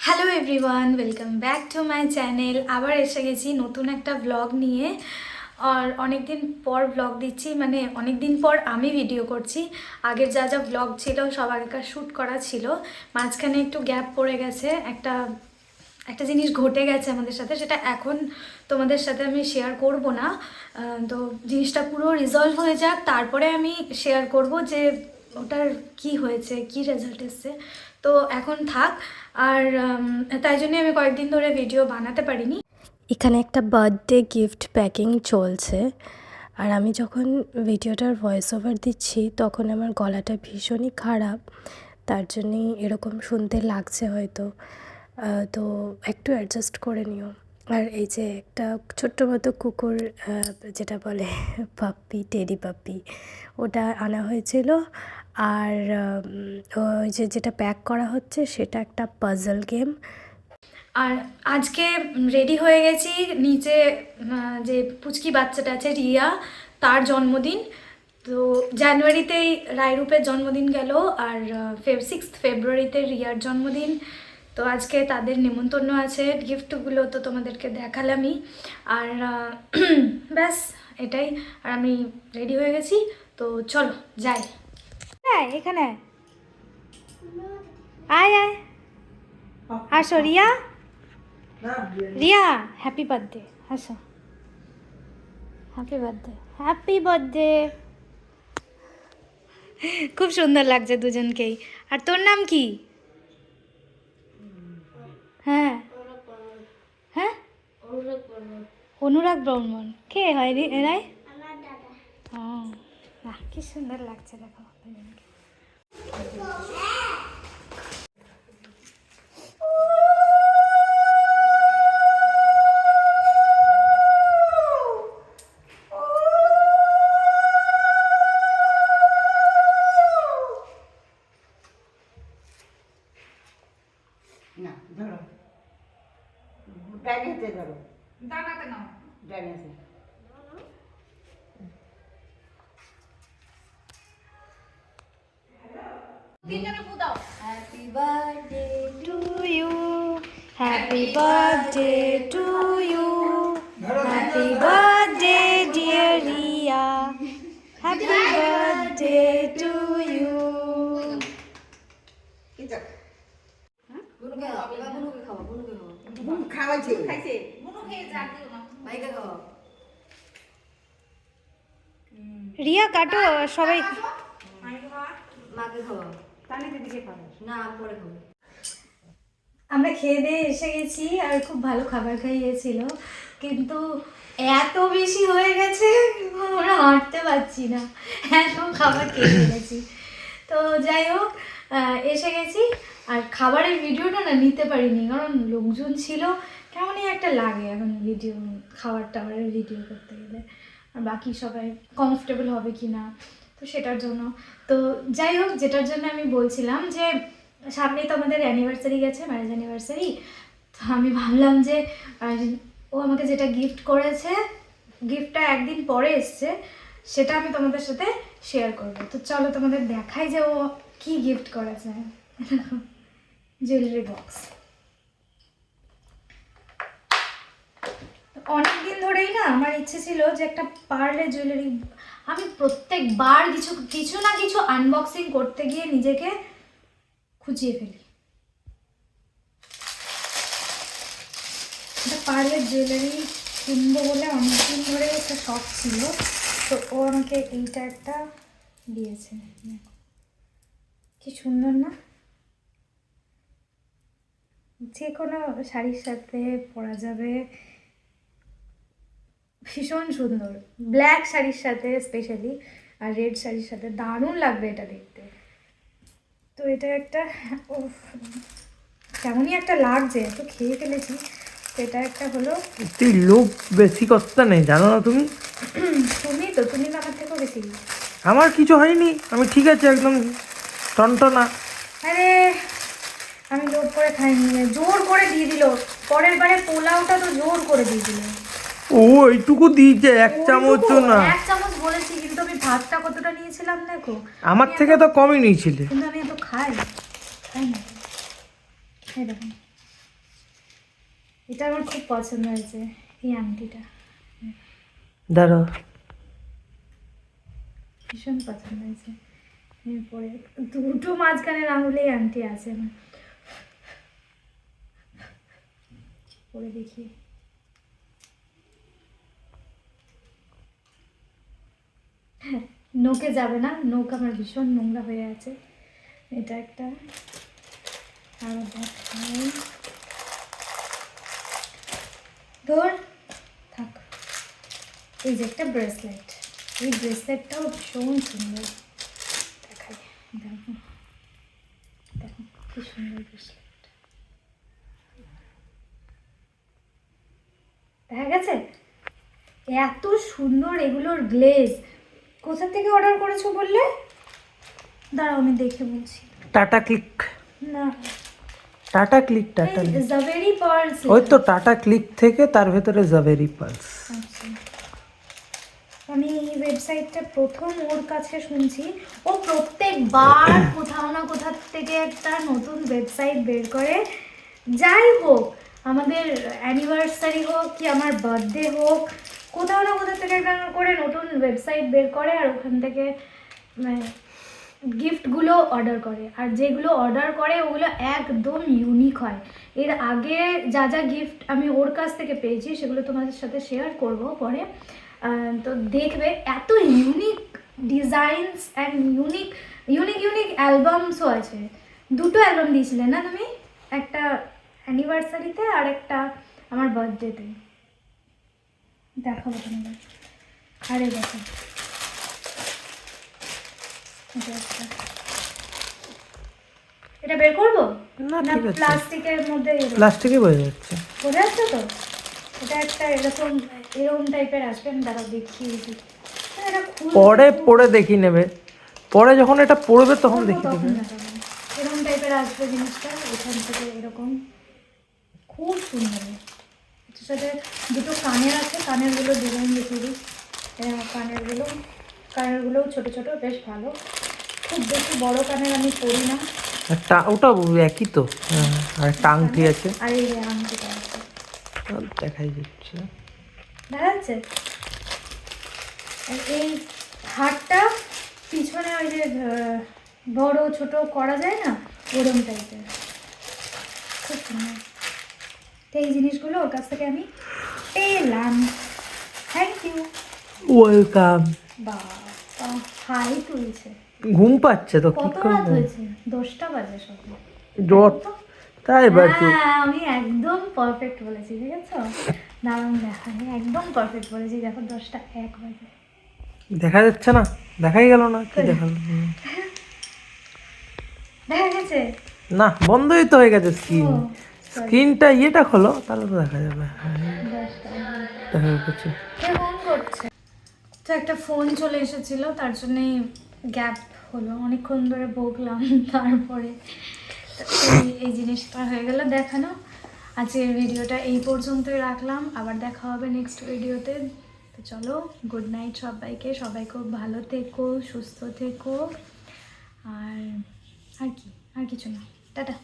Hello everyone, welcome back to my channel. আবার এসে গেছি নতুন একটা ব্লগ নিয়ে। আর অনেক দিন পর ব্লগ দিচ্ছি, মানে অনেক দিন পর আমি ভিডিও করছি। আগের যা যা ব্লগ ছিল সব আগেকার শ্যুট করা ছিল, মাঝখানে একটু গ্যাপ পড়ে গেছে। একটা জিনিস ঘটে গেছে আমাদের সাথে, সেটা এখন তোমাদের সাথে আমি শেয়ার করব না। তো জিনিসটা পুরো রিজলভ হয়ে যাক, তারপরে আমি শেয়ার করব যে ওটার কি হয়েছে, কি রেজাল্ট এসছে। তো এখন থাক। আর তাই জন্যে আমি কয়েকদিন ধরে ভিডিও বানাতে পারিনি। এখানে একটা বার্থডে গিফট প্যাকিং চলছে, আর আমি যখন ভিডিওটার ভয়েস ওভার দিচ্ছি তখন আমার গলাটা ভীষণই খারাপ, তার জন্যই এরকম শুনতে লাগছে হয়তো। তো একটু অ্যাডজাস্ট করে নিও। আর এই যে একটা ছোট্ট মতো কুকুর, যেটা বলে পাপ্পি, টেডি পাপ্পি, ওটা আনা হয়েছিল। আর ওই যেটা প্যাক করা হচ্ছে সেটা একটা পাজল গেম। আর আজকে রেডি হয়ে গেছি, নিচে যে পুচকি বাচ্চাটা আছে রিয়া, তার জন্মদিন। তো জানুয়ারিতেই রায়রূপের জন্মদিন গেল, আর 6 ফেব্রুয়ারিতে রিয়ার জন্মদিন। তো আজকে তাদের নেমন্তন্ন আছে, গিফটগুলো তো তোমাদেরকে দেখালামই। আর ব্যাস এটাই। আর আমি রেডি হয়ে গেছি, তো চলো যাই। হ্যাঁ, এখানে আয় আয়, আসো রিয়া। রিয়া, হ্যাপি বার্থডে, আসো। Happy birthday, happy birthday. খুব সুন্দর লাগছে দুজনকেই। আর তোর নাম কি? হ্যাঁ হ্যাঁ, অনুরাগ বর্মন। কে হয় এরাই? ও বাহ, কি সুন্দর লাগছে দেখো দুজনকে। না ধরো, ডাইনি হাতে ধরো, দাঁড়াতে নাও। ডাইনি হাতে। Happy birthday to you, happy birthday to you, happy birthday dear Riya, happy birthday to you. খাওয়াইছে রিয়া কাটো, সবাই আমরা খেয়ে দিয়ে এসে গেছি, আর খুব ভালো খাবার খাইয়েছিল, কিন্তু এত বেশি হয়ে গেছে আমরা হাঁটতে পারছি না, এত খাবার খেয়ে ফেলেছি। তো যাই হোক, এসে গেছি। আর খাবারের ভিডিওটা না নিতে পারিনি, কারণ লোকজন ছিল, কেমনই একটা লাগে এখন ভিডিও, খাবার টাবারের ভিডিও করতে গেলে। আর বাকি সবাই কমফোর্টেবল হবে কি না, তো সেটার জন্য। তো যাই হোক, যেটার জন্য আমি বলছিলাম যে সামনেই তো আমাদের অ্যানিভার্সারি গেছে, ম্যারেজ অ্যানিভার্সারি। তো আমি ভাবলাম যে ও আমাকে যেটা গিফট করেছে, গিফটটা একদিন পরে এসছে, সেটা আমি তোমাদের সাথে শেয়ার করবো। তো চলো তোমাদের দেখাই যে ও কি গিফট করেছে। Jewellery box. অনেকদিন ধরেই না আমার ইচ্ছে ছিল যে একটা পার্লে জুয়েলারি, আমি প্রত্যেকবার কিছু না কিছু আনবক্সিং করতে গিয়ে নিজেকে খুঁজিয়ে ফেলি। একটা পার্লের জুয়েলারি কিনবো বলে অনেকদিন ধরে একটা শখ ছিল, তো ও আমাকে এইটা একটা দিয়েছে। কি সুন্দর না, যে কোনো শাড়ির সাথে পরা যাবে, ভীষণ সুন্দর। ব্ল্যাক শাড়ির সাথে স্পেশালি, আর রেড শাড়ির সাথে দারুণ লাগবে এটা দেখতে। তো এটা একটা, ও কেমনই একটা লাগছে, তো খেয়ে ফেলেছি। তো এটা একটা হলো। তুই লোভ বেশি করতে নেই, জানো না তুমি? তুমি তো আমার থেকেও বেশি। আমার কিছু হয়নি, আমি ঠিক আছে, একদম টনটনা। আরে আমি লোভ করে খাইনি, জোর করে দিয়ে দিল। পরের বারে পোলাওটা তো জোর করে দিয়ে দিল। ও এইটুকু দিয়েছে, 1 চামচ না। 1 চামচ বলেছি, কিন্তু আমি ভাতটা কতটা নিয়েছিলাম দেখো। আমার থেকে তো কমই নিয়েছিলে। কিন্তু আমি এত খাই না। এই দেখুন, এটা আমার খুব পছন্দ হয়েছে, এই আংটিটা দাঁড়াও। ভীষণ পছন্দ হয়েছে। এরপরে দুটো মাঝখানের আঙুলেই আংটি আছে আমার, পরে দেখি। নোকে যাবে না, নোক আমার ভীষণ নোংরা হয়ে আছে। এটা একটা, আর দেখাই, ধর থাক। এই যে একটা ব্রেসলেট, এই ব্রেসলেটটাও ভীষণ সুন্দর, দেখাই, দেখো দেখো কি সুন্দর ব্রেসলেট, দেখা গেছে? এত সুন্দর এগুলোর গ্লেজ। কোথা থেকে অর্ডার করেছো বললে? দাঁড়াও আমি দেখে বলছি। টাটা ক্লিক, না, tata click, tata click. Jhaveri pearls. ওই তো টাটা ক্লিক থেকে তার ভেতরে জাভেরি পালস। আচ্ছা, আমি এই ওয়েবসাইটটা প্রথম ওর কাছে শুনছি। ও প্রত্যেকবার কোথাও না কোথা থেকে একটা নতুন ওয়েবসাইট বের করে। যাই হোক, আমাদের অ্যানিভার্সারি হোক কি আমার বার্থডে হোক, কোথাও না কোথা থেকে একটা করে নতুন ওয়েবসাইট বের করে, আর ওখান থেকে মানে গিফটগুলো অর্ডার করে। আর যেগুলো অর্ডার করে ওগুলো একদম ইউনিক হয়। এর আগে যা যা গিফট আমি ওর কাছ থেকে পেয়েছি সেগুলো তোমাদের সাথে শেয়ার করব পরে। তো দেখবে এত unique designs and unique unique unique অ্যালবামসও আছে। দুটো অ্যালবাম দিয়েছিলে না তুমি, একটা অ্যানিভার্সারিতে আর একটা আমার বার্থডেতে। দেখাবো তোমাদের। আরে দেখো, এটা বের করবো না, না? ঠিক আছে। প্লাস্টিকের মধ্যে প্লাস্টিকে বোঝা যাচ্ছে। বোঝা যাচ্ছে তো? এটা একটা এরকম এরকম টাইপের আসবে, আমি দাঁড়াও দেখিয়ে দিই। এটা পরে পরে দেখি নেবে, পরে যখন এটা পড়বে তখন দেখি তখন নেবে। দেখাবো। এরকম টাইপের আসবে জিনিসটা, এখান থেকে এরকম খুব সুন্দর। এটার সাথে দুটো কানের আছে, কানেরগুলো ডিজাইন দেখিয়ে দিই। কানেরগুলোও ছোটো ছোটো, বেশ ভালো। খুব বেশি বড় কানের আমি পরি না। ওটা একই তো। হ্যাঁ, আর একটা আংটি আছে, আর এই যে আংটিটা আছে, দেখাই যাচ্ছে। দেখা যাচ্ছে? আর এই হারটা পিছনে ওই যে বড় ছোট করা যায় না, ওরম টাইপের, খুব সুন্দর। তো এই জিনিসগুলো ওর কাছ থেকে আমি পেলাম। Thank you. ওয়েলকাম। বাবা হাই তুলছে। ঘুম পাচ্ছে তো কি কত রাত করবো? হয়েছে? 10টা বাজে সকাল। জট তাই বাজু। হ্যাঁ, আমি একদম পারফেক্ট বলেছি, ঠিক আছে? দারুণ দেখা, আমি একদম পারফেক্ট বলেছি। দেখো 10টা 1 বাজে। দেখা যাচ্ছে না, দেখাই গেল না, কি দেখালো? দেখা গেছে? না, বন্ধই তো হয়ে গেছে স্ক্রিন। ও, sorry, স্ক্রিনটা ইয়েটা খোলো, তাহলে তো দেখা যাবে। হ্যাঁ, 10টা। দেখা যাচ্ছে। কে ফোন করছে? তো একটা ফোন চলে এসেছিল, তার জন্যই গ্যাপ হলো, অনেকক্ষণ ধরে বকলাম। তারপরে তো এই জিনিসটা হয়ে গেল দেখানো। আজকের ভিডিওটা এই পর্যন্তই রাখলাম, আবার দেখা হবে নেক্সট ভিডিওতে। তো চলো, গুড নাইট সবাইকে। সবাই খুব ভালো থেকো, সুস্থ থেকো, আর আর কি, আর কিছু না। টাটা।